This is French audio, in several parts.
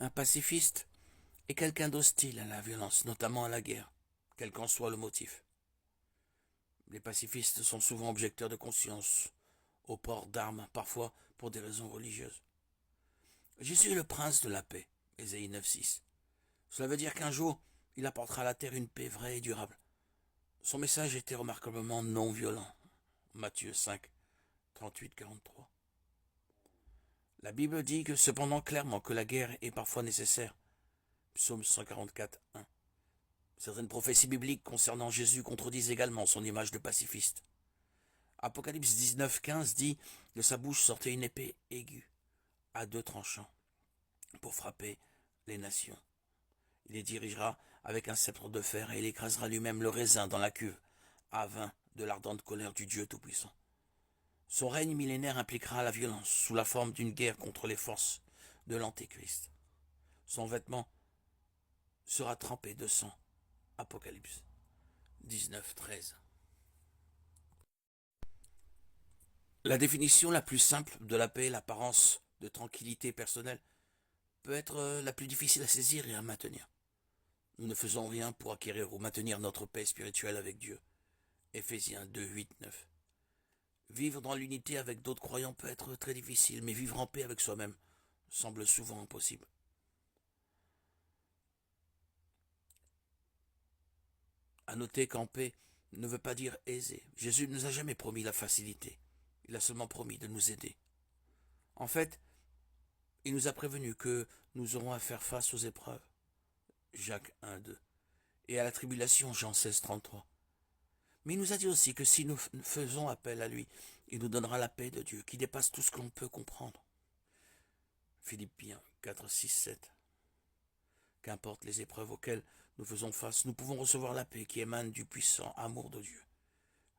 Un pacifiste est quelqu'un d'hostile à la violence, notamment à la guerre, quel qu'en soit le motif. Les pacifistes sont souvent objecteurs de conscience, au port d'armes, parfois pour des raisons religieuses. Jésus est le prince de la paix, Ésaïe 9,6. Cela veut dire qu'un jour, il apportera à la terre une paix vraie et durable. Son message était remarquablement non violent, Matthieu 5, 38-43. La Bible dit que cependant clairement que la guerre est parfois nécessaire, Psaume 144, 1. Certaines prophéties bibliques concernant Jésus contredisent également son image de pacifiste. Apocalypse 19, 15 dit « De sa bouche sortait une épée aiguë, à deux tranchants, pour frapper les nations. Il les dirigera avec un sceptre de fer et il écrasera lui-même le raisin dans la cuve, à vin de l'ardente colère du Dieu Tout-Puissant. Son règne millénaire impliquera la violence sous la forme d'une guerre contre les forces de l'Antéchrist. Son vêtement sera trempé de sang. Apocalypse 19, 13. La définition la plus simple de la paix, l'apparence de tranquillité personnelle, peut être la plus difficile à saisir et à maintenir. Nous ne faisons rien pour acquérir ou maintenir notre paix spirituelle avec Dieu. Éphésiens 2, 8, 9. Vivre dans l'unité avec d'autres croyants peut être très difficile, mais vivre en paix avec soi-même semble souvent impossible. À noter qu'en paix ne veut pas dire aisé. Jésus ne nous a jamais promis la facilité. Il a seulement promis de nous aider. En fait, il nous a prévenu que nous aurons à faire face aux épreuves. Jacques 1, 2. Et à la tribulation, Jean 16, 33. Mais il nous a dit aussi que si nous faisons appel à lui, il nous donnera la paix de Dieu qui dépasse tout ce que l'on peut comprendre. Philippiens 4, 6, 7. Qu'importe les épreuves auxquelles nous faisons face, nous pouvons recevoir la paix qui émane du puissant amour de Dieu,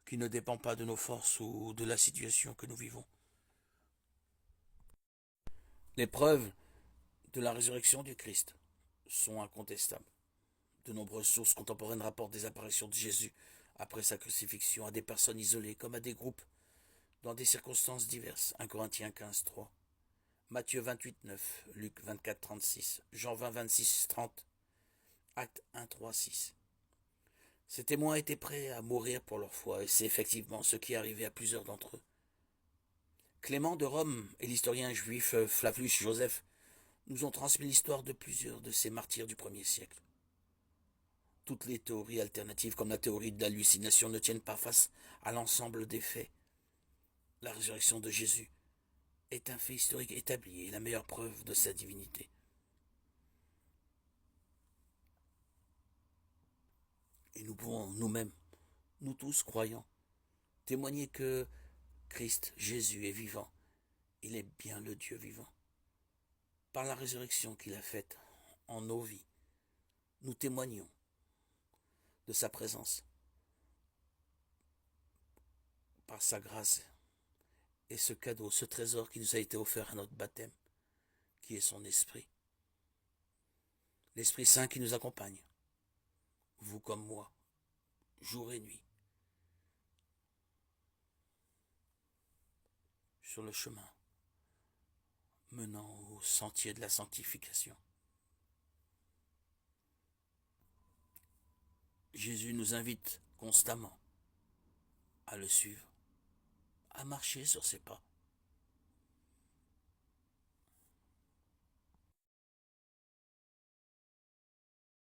qui ne dépend pas de nos forces ou de la situation que nous vivons. Les preuves de la résurrection du Christ sont incontestables. De nombreuses sources contemporaines rapportent des apparitions de Jésus après sa crucifixion à des personnes isolées comme à des groupes dans des circonstances diverses. 1 Corinthiens 15, 3. Matthieu 28, 9, Luc 24, 36, Jean 20, 26, 30, Actes 1, 3, 6. Ces témoins étaient prêts à mourir pour leur foi, et c'est effectivement ce qui est arrivé à plusieurs d'entre eux. Clément de Rome et l'historien juif Flavius Joseph nous ont transmis l'histoire de plusieurs de ces martyrs du 1er siècle. Toutes les théories alternatives, comme la théorie de l'hallucination, ne tiennent pas face à l'ensemble des faits. La résurrection de Jésus est un fait historique établi et la meilleure preuve de sa divinité. Et nous pouvons nous-mêmes, nous tous croyants, témoigner que Christ, Jésus, est vivant. Il est bien le Dieu vivant. Par la résurrection qu'il a faite en nos vies, nous témoignons de sa présence, par sa grâce et ce cadeau, ce trésor qui nous a été offert à notre baptême, qui est son esprit. L'Esprit Saint qui nous accompagne, vous comme moi, jour et nuit, sur le chemin menant au sentier de la sanctification. Jésus nous invite constamment à le suivre, à marcher sur ses pas.